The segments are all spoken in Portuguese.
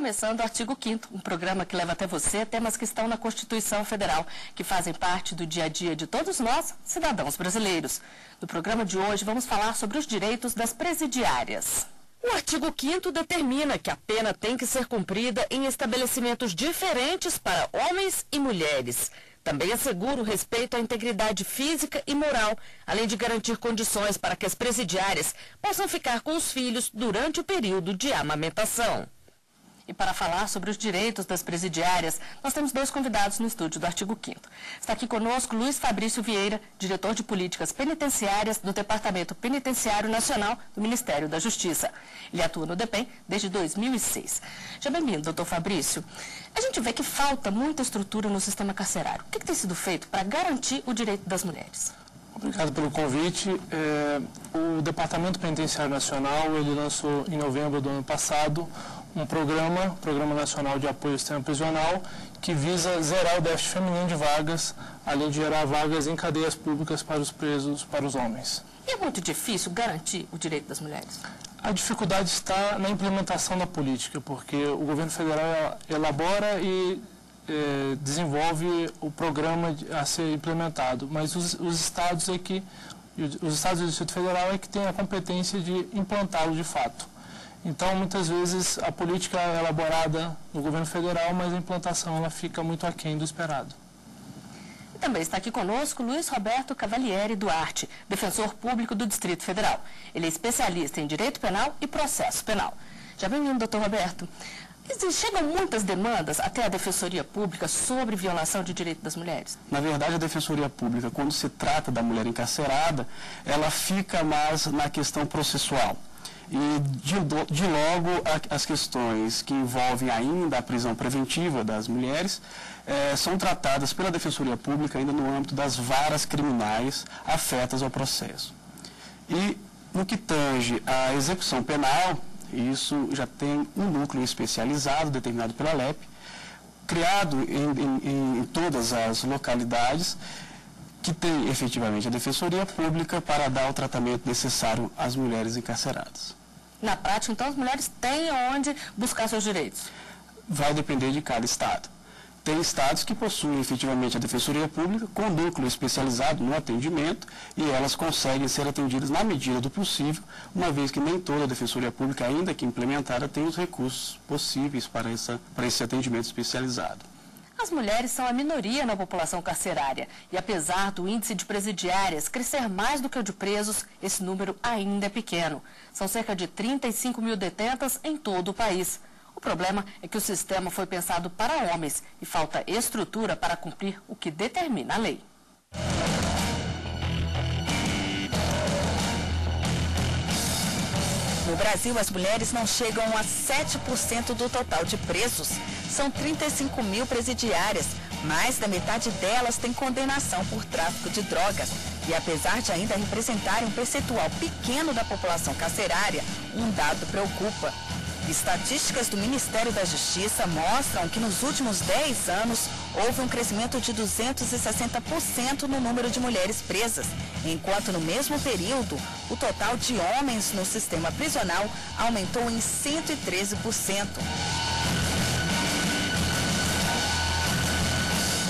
começando o Artigo 5º, um programa que leva até você temas que estão na Constituição Federal, que fazem parte do dia a dia de todos nós, cidadãos brasileiros. No programa de hoje, vamos falar sobre os direitos das presidiárias. O artigo 5º determina que a pena tem que ser cumprida em estabelecimentos diferentes para homens e mulheres. Também assegura o respeito à integridade física e moral, além de garantir condições para que as presidiárias possam ficar com os filhos durante o período de amamentação. E para falar sobre os direitos das presidiárias, nós temos dois convidados no estúdio do Artigo 5º. Está aqui conosco Luiz Fabrício Vieira, diretor de Políticas Penitenciárias do Departamento Penitenciário Nacional do Ministério da Justiça. Ele atua no DEPEN desde 2006. Seja bem-vindo, doutor Fabrício. A gente vê que falta muita estrutura no sistema carcerário. O que tem sido feito para garantir o direito das mulheres? Obrigado pelo convite. O Departamento Penitenciário Nacional, ele lançou em novembro do ano passado um Programa Nacional de Apoio ao Sistema Prisional, que visa zerar o déficit feminino de vagas, além de gerar vagas em cadeias públicas para os presos, para os homens. E é muito difícil garantir o direito das mulheres? A dificuldade está na implementação da política, porque o governo federal elabora e desenvolve o programa a ser implementado, mas os estados e o Distrito Federal é que tem a competência de implantá-lo de fato. Então, muitas vezes, a política é elaborada no governo federal, mas a implantação ela fica muito aquém do esperado. E também está aqui conosco Luiz Roberto Cavalieri Duarte, defensor público do Distrito Federal. Ele é especialista em direito penal e processo penal. Já bem-vindo, doutor Roberto. Chegam muitas demandas até a Defensoria Pública sobre violação de direito das mulheres? Na verdade, a Defensoria Pública, quando se trata da mulher encarcerada, ela fica mais na questão processual. E, de logo, as questões que envolvem ainda a prisão preventiva das mulheres são tratadas pela Defensoria Pública ainda no âmbito das varas criminais afetas ao processo. E, no que tange à execução penal, isso já tem um núcleo especializado, determinado pela LEP, criado em todas as localidades, que tem efetivamente a Defensoria Pública para dar o tratamento necessário às mulheres encarceradas. Na prática, então, as mulheres têm onde buscar seus direitos? Vai depender de cada estado. Tem estados que possuem efetivamente a Defensoria Pública com núcleo especializado no atendimento e elas conseguem ser atendidas na medida do possível, uma vez que nem toda a Defensoria Pública, ainda que implementada, tem os recursos possíveis para esse atendimento especializado. As mulheres são a minoria na população carcerária e, apesar do índice de presidiárias crescer mais do que o de presos, esse número ainda é pequeno. São cerca de 35 mil detentas em todo o país. O problema é que o sistema foi pensado para homens e falta estrutura para cumprir o que determina a lei. No Brasil, as mulheres não chegam a 7% do total de presos. São 35 mil presidiárias. Mais da metade delas tem condenação por tráfico de drogas. E apesar de ainda representarem um percentual pequeno da população carcerária, um dado preocupa. Estatísticas do Ministério da Justiça mostram que nos últimos 10 anos houve um crescimento de 260% no número de mulheres presas, enquanto no mesmo período o total de homens no sistema prisional aumentou em 113%.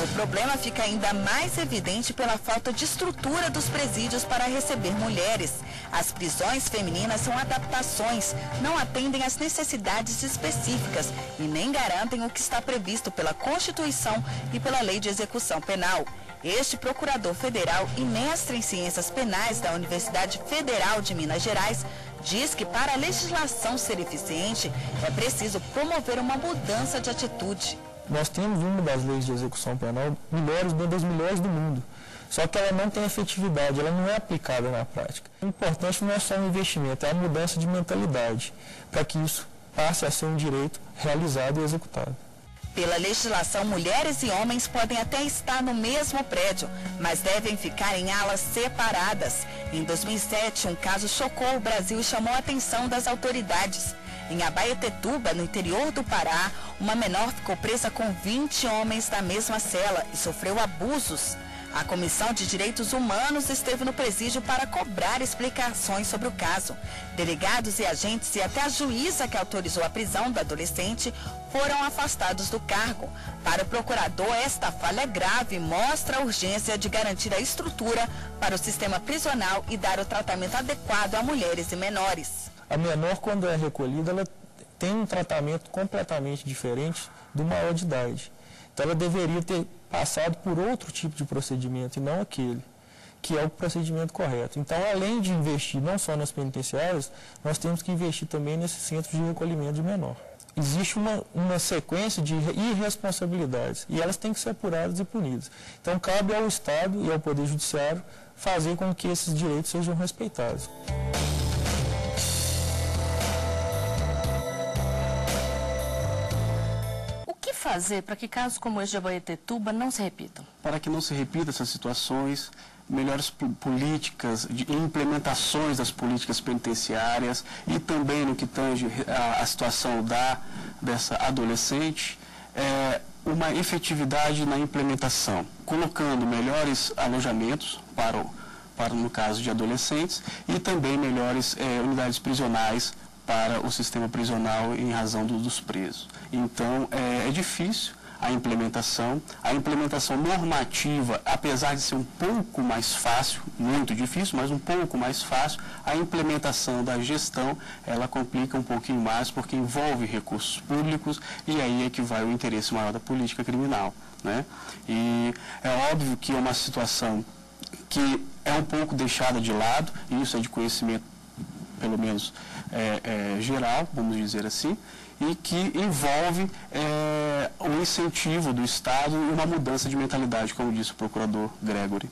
O problema fica ainda mais evidente pela falta de estrutura dos presídios para receber mulheres. As prisões femininas são adaptações, não atendem às necessidades específicas e nem garantem o que está previsto pela Constituição e pela Lei de Execução Penal. Este procurador federal e mestre em Ciências Penais da Universidade Federal de Minas Gerais diz que para a legislação ser eficiente é preciso promover uma mudança de atitude. Nós temos uma das leis de execução penal, uma das melhores do mundo. Só que ela não tem efetividade, ela não é aplicada na prática. O importante não é só o investimento, é a mudança de mentalidade, para que isso passe a ser um direito realizado e executado. Pela legislação, mulheres e homens podem até estar no mesmo prédio, mas devem ficar em alas separadas. Em 2007, um caso chocou o Brasil e chamou a atenção das autoridades. Em Abaetetuba, no interior do Pará, uma menor ficou presa com 20 homens na mesma cela e sofreu abusos. A Comissão de Direitos Humanos esteve no presídio para cobrar explicações sobre o caso. Delegados e agentes e até a juíza que autorizou a prisão do adolescente foram afastados do cargo. Para o procurador, esta falha é grave e mostra a urgência de garantir a estrutura para o sistema prisional e dar o tratamento adequado a mulheres e menores. A menor, quando é recolhida, ela tem um tratamento completamente diferente do maior de idade. Então, ela deveria ter passado por outro tipo de procedimento e não aquele, que é o procedimento correto. Então, além de investir não só nas penitenciárias, nós temos que investir também nesses centros de recolhimento de menor. Existe uma sequência de irresponsabilidades e elas têm que ser apuradas e punidas. Então, cabe ao Estado e ao Poder Judiciário fazer com que esses direitos sejam respeitados. O que fazer para que casos como esse de Abaetetuba não se repitam? Para que não se repitam essas situações, melhores políticas, de implementações das políticas penitenciárias e também no que tange a situação dessa adolescente, uma efetividade na implementação, colocando melhores alojamentos para no caso de adolescentes e também melhores unidades prisionais para o sistema prisional em razão dos presos. Então, é difícil a implementação normativa, apesar de ser um pouco mais fácil, muito difícil, mas um pouco mais fácil, a implementação da gestão, ela complica um pouquinho mais, porque envolve recursos públicos e aí é que vai o interesse maior da política criminal, né? E é óbvio que é uma situação que é um pouco deixada de lado, e isso é de conhecimento, pelo menos geral, vamos dizer assim, e que envolve o incentivo do Estado e uma mudança de mentalidade, como disse o procurador Gregory.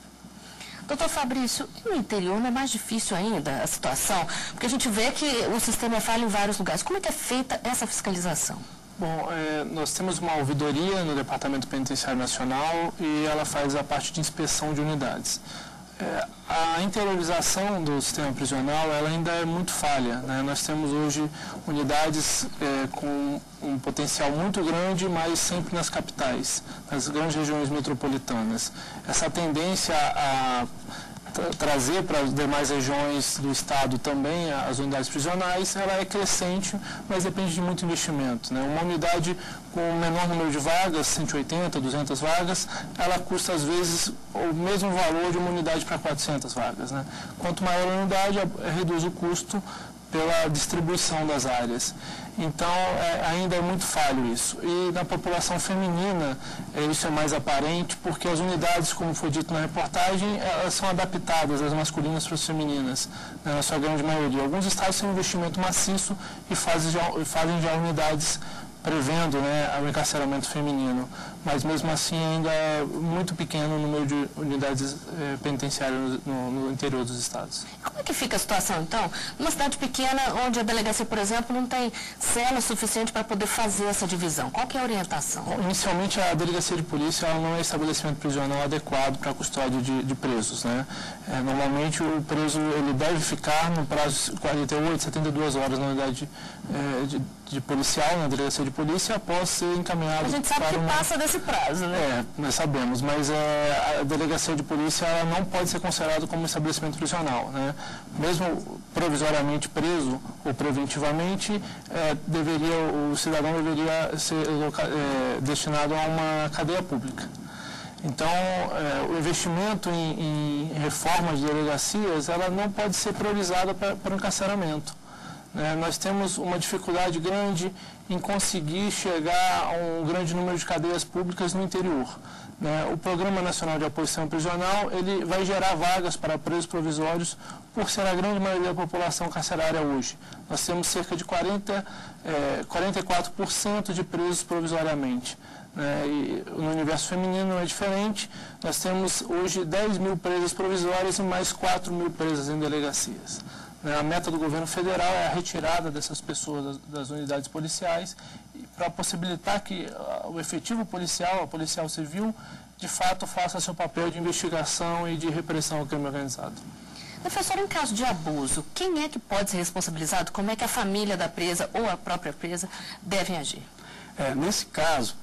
Doutor Fabrício, no interior não é mais difícil ainda a situação? Porque a gente vê que o sistema é falho em vários lugares. Como é que é feita essa fiscalização? Bom, nós temos uma ouvidoria no Departamento Penitenciário Nacional e ela faz a parte de inspeção de unidades. A interiorização do sistema prisional ela ainda é muito falha, né? Nós temos hoje unidades com um potencial muito grande, mas sempre nas capitais, nas grandes regiões metropolitanas. Essa tendência a trazer para as demais regiões do Estado também as unidades prisionais, ela é crescente, mas depende de muito investimento, né? Uma unidade com o menor número de vagas, 180, 200 vagas, ela custa às vezes o mesmo valor de uma unidade para 400 vagas, né? Quanto maior a unidade, reduz o custo pela distribuição das áreas. Então, ainda é muito falho isso. E na população feminina, isso é mais aparente, porque as unidades, como foi dito na reportagem, elas são adaptadas, as masculinas para as femininas, né, na sua grande maioria. Alguns estados têm um investimento maciço e fazem já unidades prevendo, né, o encarceramento feminino, mas mesmo assim ainda é muito pequeno o número de unidades penitenciárias no interior dos estados. Como é que fica a situação, então? Numa cidade pequena, onde a delegacia, por exemplo, não tem cela suficiente para poder fazer essa divisão, qual que é a orientação? Bom, inicialmente, a delegacia de polícia ela não é estabelecimento prisional adequado para a custódia de presos, né? Normalmente, o preso ele deve ficar no prazo de 48, 72 horas na unidade de policial, na delegacia de polícia, após ser encaminhado. A gente sabe que passa desse prazo, né? Nós sabemos, mas a delegacia de polícia ela não pode ser considerada como estabelecimento prisional, né? Mesmo provisoriamente preso ou preventivamente, o cidadão deveria ser destinado a uma cadeia pública. Então, o investimento em reformas de delegacias, ela não pode ser priorizada para o encarceramento. Nós temos uma dificuldade grande em conseguir chegar a um grande número de cadeias públicas no interior. O Programa Nacional de Apoio ao Sistema Prisional ele vai gerar vagas para presos provisórios por ser a grande maioria da população carcerária hoje. Nós temos cerca de 44% de presos provisoriamente. E no universo feminino é diferente. Nós temos hoje 10 mil presas provisórias e mais 4 mil presas em delegacias. A meta do governo federal é a retirada dessas pessoas das unidades policiais para possibilitar que o efetivo policial, a policial civil, de fato faça seu papel de investigação e de repressão ao crime organizado. Professor, em caso de abuso, quem é que pode ser responsabilizado? Como é que a família da presa ou a própria presa devem agir? Nesse caso,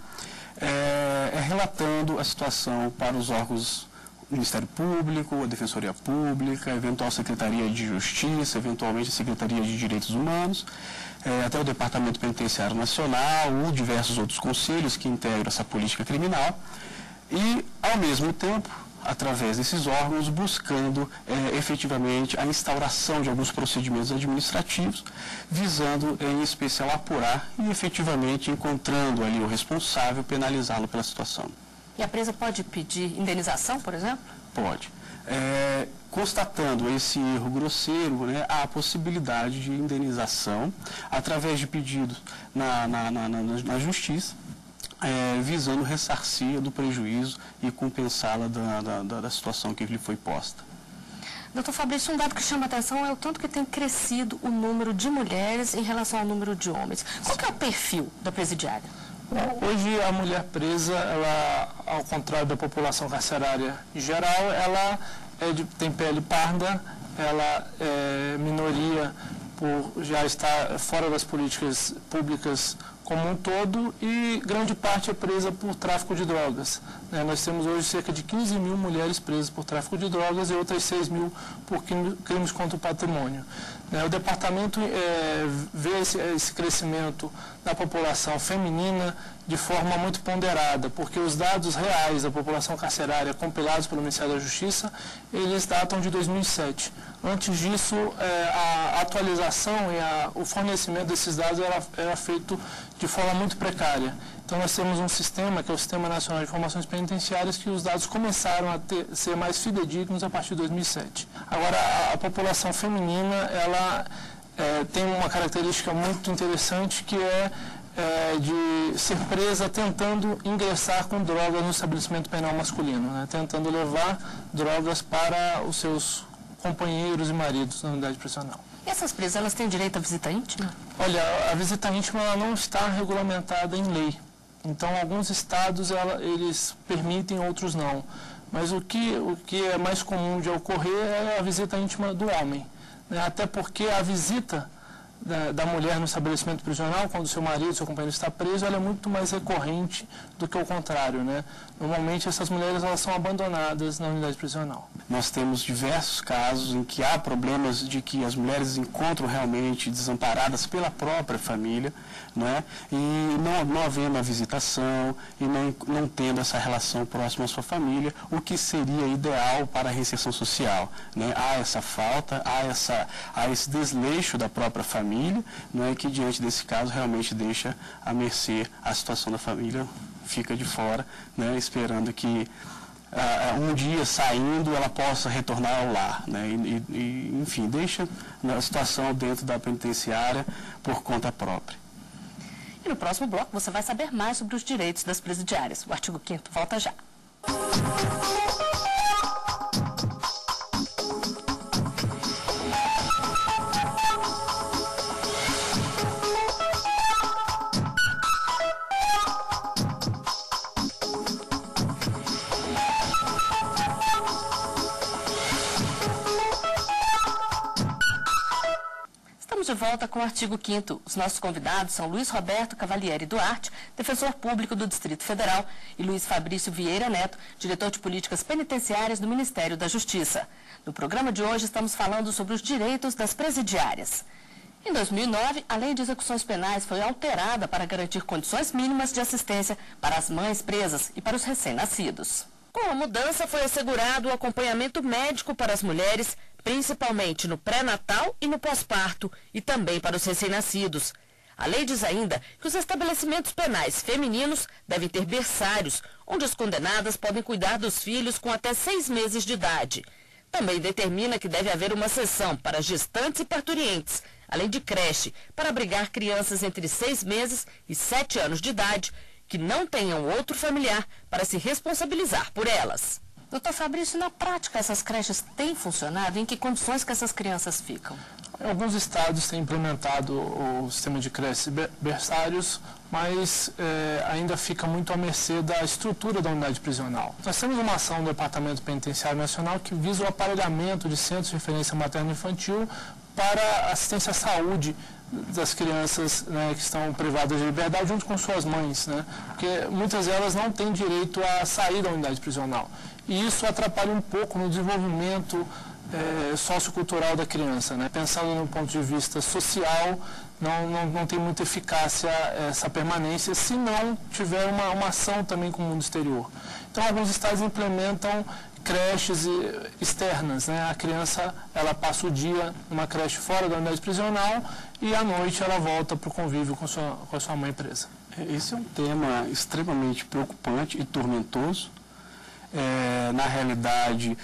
relatando a situação para os órgãos Ministério Público, a Defensoria Pública, a eventual Secretaria de Justiça, eventualmente a Secretaria de Direitos Humanos, até o Departamento Penitenciário Nacional ou diversos outros conselhos que integram essa política criminal e, ao mesmo tempo, através desses órgãos, buscando efetivamente a instauração de alguns procedimentos administrativos, visando em especial apurar e efetivamente encontrando ali o responsável, penalizá-lo pela situação. E a presa pode pedir indenização, por exemplo? Pode. Constatando esse erro grosseiro, né, há a possibilidade de indenização através de pedidos na Justiça, visando ressarcir do prejuízo e compensá-la da situação que lhe foi posta. Doutor Fabrício, um dado que chama a atenção é o tanto que tem crescido o número de mulheres em relação ao número de homens. Qual que é o perfil da presidiária? Bom, hoje a mulher presa, ela, ao contrário da população carcerária em geral, ela tem pele parda, ela é minoria por já estar fora das políticas públicas como um todo e grande parte é presa por tráfico de drogas. Nós temos hoje cerca de 15 mil mulheres presas por tráfico de drogas e outras 6 mil por crimes contra o patrimônio. O departamento vê esse crescimento da população feminina de forma muito ponderada, porque os dados reais da população carcerária compilados pelo Ministério da Justiça, eles datam de 2007. Antes disso, a atualização e o fornecimento desses dados era feito de forma muito precária. Então, nós temos um sistema, que é o Sistema Nacional de Informações Penitenciárias, que os dados começaram a ser mais fidedignos a partir de 2007. Agora, a população feminina, ela tem uma característica muito interessante, que é de ser presa tentando ingressar com drogas no estabelecimento penal masculino, né? Tentando levar drogas para os seus companheiros e maridos na unidade prisional. E essas presas, elas têm direito à visita íntima? Olha, a visita íntima ela não está regulamentada em lei. Então, alguns estados eles permitem, outros não. Mas o que é mais comum de ocorrer é a visita íntima do homem, né? Até porque a visita da mulher no estabelecimento prisional, quando seu marido, seu companheiro está preso, ela é muito mais recorrente do que o contrário, né? Normalmente essas mulheres elas são abandonadas na unidade prisional. Nós temos diversos casos em que há problemas de que as mulheres encontram realmente desamparadas pela própria família, né? E não havendo a visitação e não tendo essa relação próxima à sua família, o que seria ideal para a reinserção social, né? Há essa falta, há esse desleixo da própria família, não é, que diante desse caso realmente deixa à mercê a situação da família, fica de fora, né, esperando que um dia saindo ela possa retornar ao lar, né, enfim, deixa a situação dentro da penitenciária por conta própria. E no próximo bloco você vai saber mais sobre os direitos das presidiárias. O artigo 5º volta já. De volta com o artigo 5º. Os nossos convidados são Luiz Roberto Cavalieri Duarte, defensor público do Distrito Federal, e Luiz Fabrício Vieira Neto, diretor de políticas penitenciárias do Ministério da Justiça. No programa de hoje estamos falando sobre os direitos das presidiárias. Em 2009, a Lei de Execuções Penais foi alterada para garantir condições mínimas de assistência para as mães presas e para os recém-nascidos. Com a mudança, foi assegurado o acompanhamento médico para as mulheres, principalmente no pré-natal e no pós-parto, e também para os recém-nascidos. A lei diz ainda que os estabelecimentos penais femininos devem ter berçários, onde as condenadas podem cuidar dos filhos com até 6 meses de idade. Também determina que deve haver uma seção para gestantes e parturientes, além de creche, para abrigar crianças entre 6 meses e 7 anos de idade, que não tenham outro familiar para se responsabilizar por elas. Doutor Fabrício, na prática essas creches têm funcionado? Em que condições que essas crianças ficam? Alguns estados têm implementado o sistema de creches berçários, mas ainda fica muito à mercê da estrutura da unidade prisional. Nós temos uma ação do Departamento Penitenciário Nacional que visa o aparelhamento de centros de referência materno-infantil para assistência à saúde das crianças, né, que estão privadas de liberdade junto com suas mães, né, porque muitas delas não têm direito a sair da unidade prisional. e isso atrapalha um pouco no desenvolvimento sociocultural da criança, né? Pensando no ponto de vista social, não tem muita eficácia essa permanência se não tiver uma ação também com o mundo exterior. Então, alguns estados implementam creches externas, né? A criança, ela passa o dia numa creche fora da unidade prisional e à noite ela volta para o convívio com a sua mãe presa. Esse é um tema extremamente preocupante e tormentoso. Na realidade,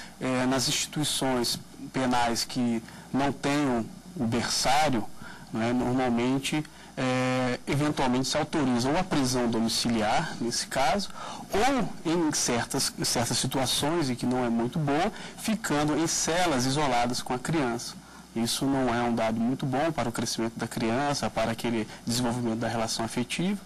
nas instituições penais que não tenham o berçário, né, normalmente, eventualmente se autoriza ou a prisão domiciliar, nesse caso, ou em certas situações, e que não é muito bom, ficando em celas isoladas com a criança. Isso não é um dado muito bom para o crescimento da criança, para aquele desenvolvimento da relação afetiva,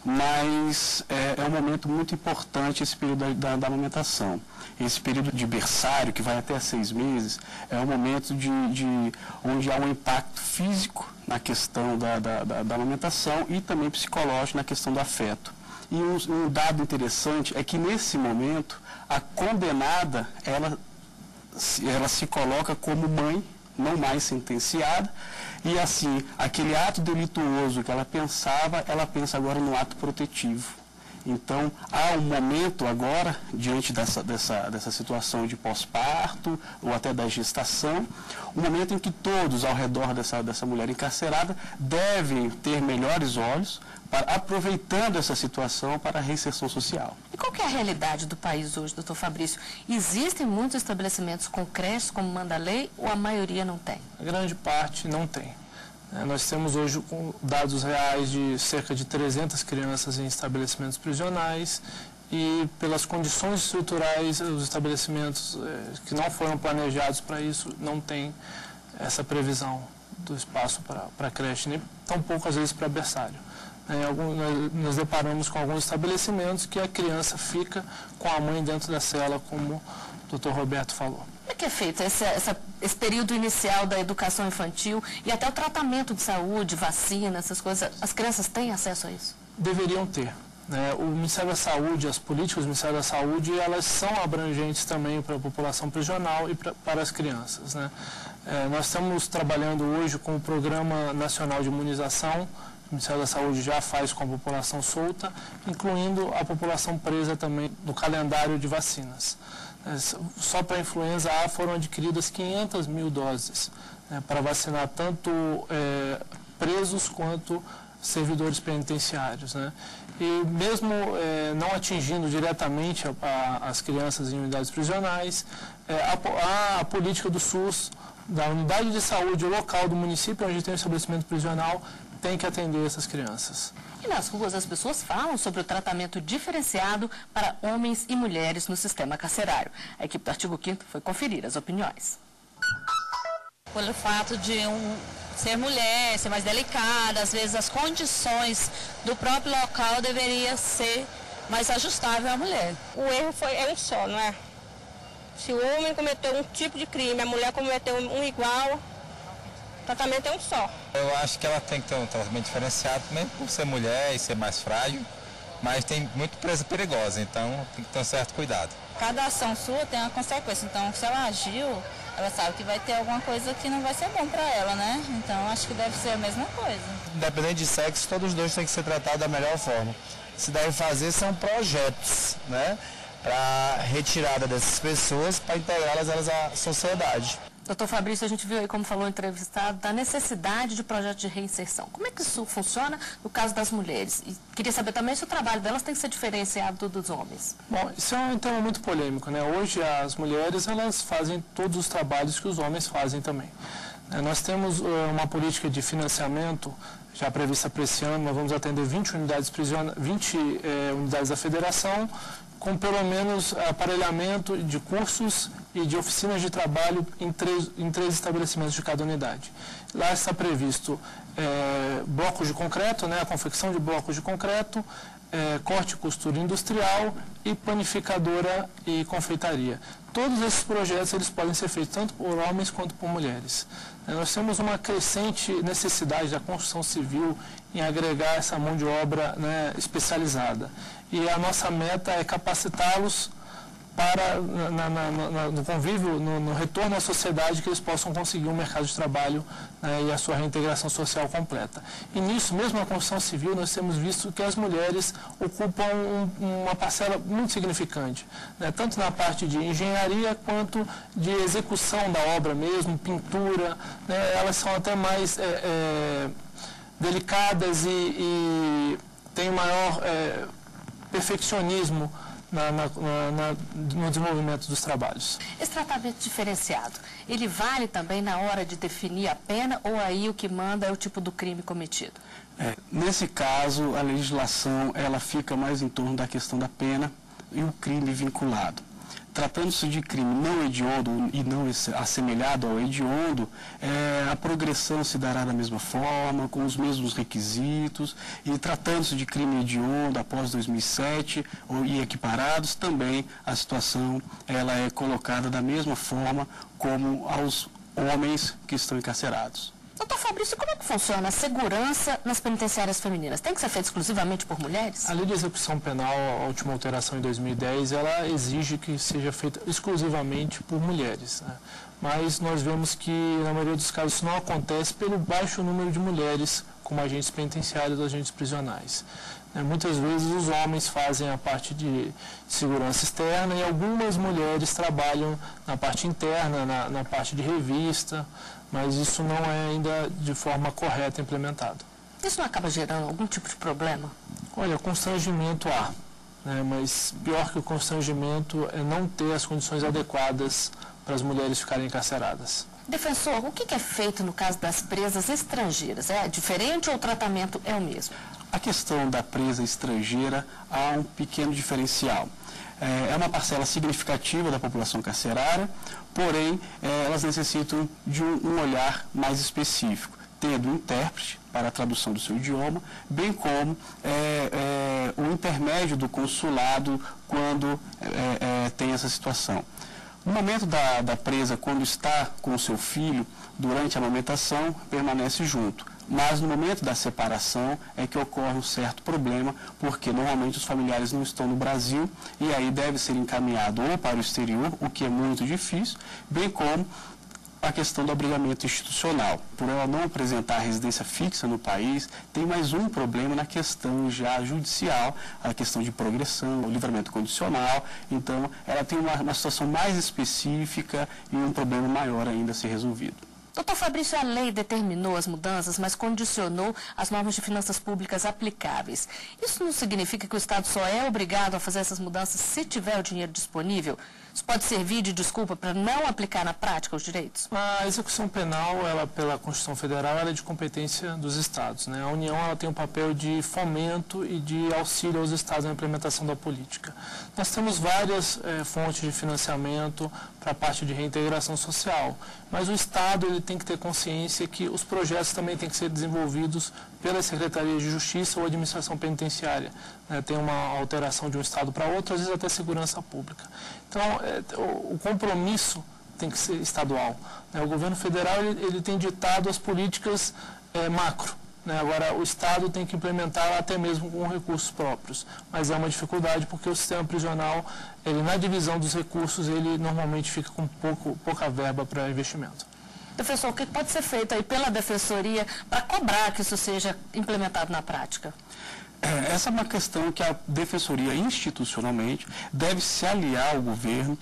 mas é um momento muito importante esse período da amamentação. Esse período de berçário, que vai até 6 meses, é um momento onde há um impacto físico na questão da amamentação e também psicológico na questão do afeto. E um dado interessante é que, nesse momento, a condenada, ela se coloca como mãe, não mais sentenciada, e assim, aquele ato delituoso que ela pensa agora no ato protetivo. Então, há um momento agora, diante dessa situação de pós-parto, ou até da gestação, um momento em que todos ao redor dessa mulher encarcerada devem ter melhores olhos, aproveitando essa situação para a reinserção social. E qual que é a realidade do país hoje, doutor Fabrício? Existem muitos estabelecimentos com creches, como manda a lei, ou a maioria não tem? A grande parte não tem. Nós temos hoje dados reais de cerca de 300 crianças em estabelecimentos prisionais e, pelas condições estruturais, os estabelecimentos que não foram planejados para isso não têm essa previsão do espaço para creche, nem tampouco às vezes para berçário. Nós deparamos com alguns estabelecimentos que a criança fica com a mãe dentro da cela, como o Dr. Roberto falou. Como é que é feito esse período inicial da educação infantil e até o tratamento de saúde, vacina, essas coisas? As crianças têm acesso a isso? Deveriam ter. O Ministério da Saúde, as políticas do Ministério da Saúde, elas são abrangentes também para a população prisional e para as crianças, né? Nós estamos trabalhando hoje com o Programa Nacional de Imunização. O Ministério da Saúde já faz com a população solta, incluindo a população presa também no calendário de vacinas. Só para a influenza A foram adquiridas 500 mil doses para vacinar tanto presos quanto servidores penitenciários, né? E mesmo não atingindo diretamente as crianças em unidades prisionais, a política do SUS, da unidade de saúde local do município onde tem o estabelecimento prisional, tem que atender essas crianças. E nas ruas as pessoas falam sobre o tratamento diferenciado para homens e mulheres no sistema carcerário. A equipe do Artigo 5º foi conferir as opiniões. Pelo fato de ser mulher, ser mais delicada, às vezes as condições do próprio local deveria ser mais ajustável à mulher. O erro é um só, não é? Se o homem cometeu um tipo de crime, a mulher cometeu um igual, o tratamento é um só. Eu acho que ela tem que ter um tratamento diferenciado, mesmo por ser mulher e ser mais frágil, mas tem muito presa perigosa, então tem que ter um certo cuidado. Cada ação sua tem uma consequência, então se ela agiu, ela sabe que vai ter alguma coisa que não vai ser bom para ela, né? Então acho que deve ser a mesma coisa. Independente de sexo, todos os dois têm que ser tratados da melhor forma. O que se deve fazer são projetos, né? Para retirada dessas pessoas, para integrá-las à sociedade. Doutor Fabrício, a gente viu aí, como falou o entrevistado, da necessidade de projeto de reinserção. Como é que isso funciona no caso das mulheres? E queria saber também se o trabalho delas tem que ser diferenciado do dos homens. Bom, isso é um tema muito polêmico, né? Hoje as mulheres, elas fazem todos os trabalhos que os homens fazem também. Nós temos uma política de financiamento já prevista para esse ano. Nós vamos atender 20 unidades da federação, com pelo menos aparelhamento de cursos e de oficinas de trabalho em três estabelecimentos de cada unidade. Lá está previsto blocos de concreto, né, a confecção de blocos de concreto, corte e costura industrial e panificadora e confeitaria. Todos esses projetos eles podem ser feitos tanto por homens quanto por mulheres. Nós temos uma crescente necessidade da construção civil em agregar essa mão de obra, né, especializada. E a nossa meta é capacitá-los para no convívio, no retorno à sociedade, que eles possam conseguir um mercado de trabalho, né, e a sua reintegração social completa. E nisso, mesmo na construção civil, nós temos visto que as mulheres ocupam uma parcela muito significante, né, tanto na parte de engenharia quanto de execução da obra mesmo, pintura, né, elas são até mais delicadas e têm maior perfeccionismo no desenvolvimento dos trabalhos. Esse tratamento diferenciado, ele vale também na hora de definir a pena ou aí o que manda é o tipo do crime cometido? Nesse caso, a legislação ela fica mais em torno da questão da pena e o crime vinculado. Tratando-se de crime não hediondo e não assemelhado ao hediondo, a progressão se dará da mesma forma, com os mesmos requisitos, e tratando-se de crime hediondo após 2007 e equiparados, também a situação ela é colocada da mesma forma como aos homens que estão encarcerados. Doutor Fabrício, como é que funciona a segurança nas penitenciárias femininas? Tem que ser feita exclusivamente por mulheres? A Lei de Execução Penal, a última alteração em 2010, ela exige que seja feita exclusivamente por mulheres, né? Mas nós vemos que, na maioria dos casos, isso não acontece pelo baixo número de mulheres como agentes penitenciários ou agentes prisionais. Muitas vezes os homens fazem a parte de segurança externa e algumas mulheres trabalham na parte interna, na parte de revista, mas isso não é ainda de forma correta implementado. Isso não acaba gerando algum tipo de problema? Olha, constrangimento há, né, mas pior que o constrangimento é não ter as condições adequadas para as mulheres ficarem encarceradas. Defensor, o que é feito no caso das presas estrangeiras? É diferente ou o tratamento é o mesmo? A questão da presa estrangeira há um pequeno diferencial. É uma parcela significativa da população carcerária, porém, elas necessitam de um olhar mais específico, tendo um intérprete para a tradução do seu idioma, bem como o intermédio do consulado quando tem essa situação. No momento da presa, quando está com o seu filho, durante a amamentação, permanece junto. Mas no momento da separação é que ocorre um certo problema, porque normalmente os familiares não estão no Brasil e aí deve ser encaminhado ou para o exterior, o que é muito difícil, bem como a questão do abrigamento institucional. Por ela não apresentar residência fixa no país, tem mais um problema na questão já judicial, a questão de progressão, o livramento condicional. Então, ela tem uma situação mais específica e um problema maior ainda a ser resolvido. Doutor Fabrício, a lei determinou as mudanças, mas condicionou as normas de finanças públicas aplicáveis. Isso não significa que o Estado só é obrigado a fazer essas mudanças se tiver o dinheiro disponível? Isso pode servir de desculpa para não aplicar na prática os direitos? A execução penal, ela, pela Constituição Federal, ela é de competência dos Estados, né? A União ela tem um papel de fomento e de auxílio aos Estados na implementação da política. Nós temos várias fontes de financiamento para a parte de reintegração social, mas o Estado ele tem que ter consciência que os projetos também têm que ser desenvolvidos pela Secretaria de Justiça ou Administração Penitenciária. Tem uma alteração de um Estado para outro, às vezes até segurança pública. Então, o compromisso tem que ser estadual. O governo federal ele tem ditado as políticas macro. Agora, o Estado tem que implementar até mesmo com recursos próprios. Mas é uma dificuldade porque o sistema prisional, ele, na divisão dos recursos, ele normalmente fica com pouca verba para investimento. Professor, o que pode ser feito aí pela Defensoria para cobrar que isso seja implementado na prática? Essa é uma questão que a Defensoria institucionalmente deve se aliar ao governo,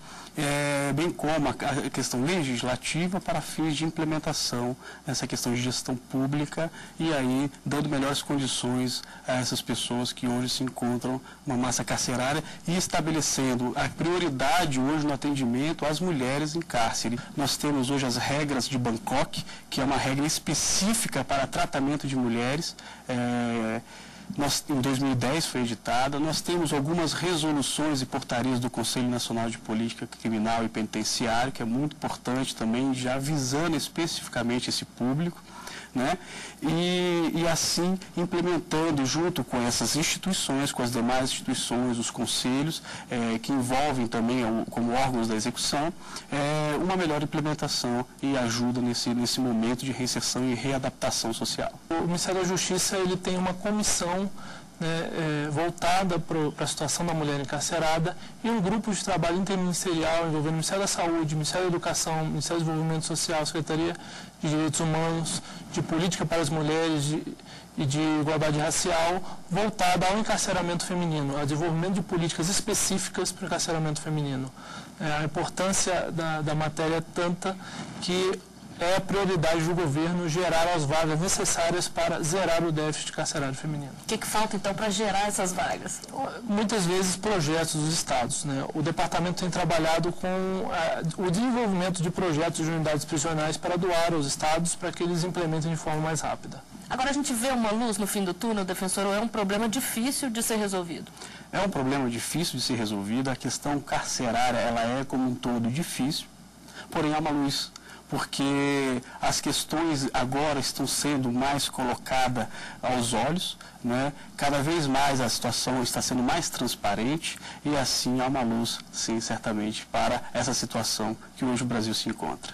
bem como a questão legislativa para fins de implementação dessa questão de gestão pública e aí dando melhores condições a essas pessoas que hoje se encontram numa massa carcerária e estabelecendo a prioridade hoje no atendimento às mulheres em cárcere. Nós temos hoje as regras de Bangkok, que é uma regra específica para tratamento de mulheres, em 2010 foi editada. Nós temos algumas resoluções e portarias do Conselho Nacional de Política Criminal e Penitenciária, que é muito importante também, já visando especificamente esse público, né? E assim implementando junto com essas instituições, com as demais instituições, os conselhos, que envolvem também como órgãos da execução, uma melhor implementação e ajuda nesse momento de reinserção e readaptação social. O Ministério da Justiça ele tem uma comissão né, voltada para a situação da mulher encarcerada e um grupo de trabalho interministerial envolvendo o Ministério da Saúde, Ministério da Educação, Ministério do Desenvolvimento Social, Secretaria de Direitos Humanos, de Política para as Mulheres e de Igualdade Racial, voltada ao encarceramento feminino, ao desenvolvimento de políticas específicas para o encarceramento feminino. A importância da matéria é tanta que é a prioridade do governo gerar as vagas necessárias para zerar o déficit carcerário feminino. O que falta, então, para gerar essas vagas? Muitas vezes projetos dos estados, né? O departamento tem trabalhado com o desenvolvimento de projetos de unidades prisionais para doar aos estados para que eles implementem de forma mais rápida. Agora a gente vê uma luz no fim do túnel, defensor, ou é um problema difícil de ser resolvido? É um problema difícil de ser resolvido. A questão carcerária, ela é como um todo difícil, porém há uma luz, porque as questões agora estão sendo mais colocadas aos olhos, né? Cada vez mais a situação está sendo mais transparente e assim há uma luz, sim, certamente, para essa situação que hoje o Brasil se encontra.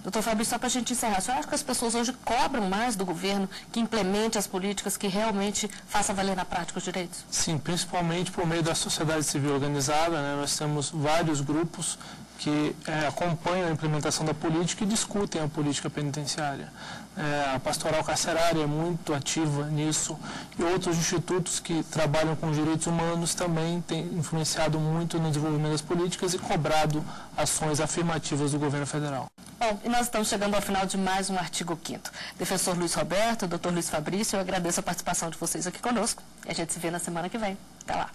Doutor Fabrício, só para a gente encerrar, o senhor acha que as pessoas hoje cobram mais do governo que implemente as políticas, que realmente faça valer na prática os direitos? Sim, principalmente por meio da sociedade civil organizada, né? Nós temos vários grupos que acompanham a implementação da política e discutem a política penitenciária. A Pastoral Carcerária é muito ativa nisso e outros institutos que trabalham com direitos humanos também têm influenciado muito no desenvolvimento das políticas e cobrado ações afirmativas do governo federal. Bom, e nós estamos chegando ao final de mais um Artigo 5º. Defensor Luiz Roberto, doutor Luiz Fabrício, eu agradeço a participação de vocês aqui conosco e a gente se vê na semana que vem. Até lá.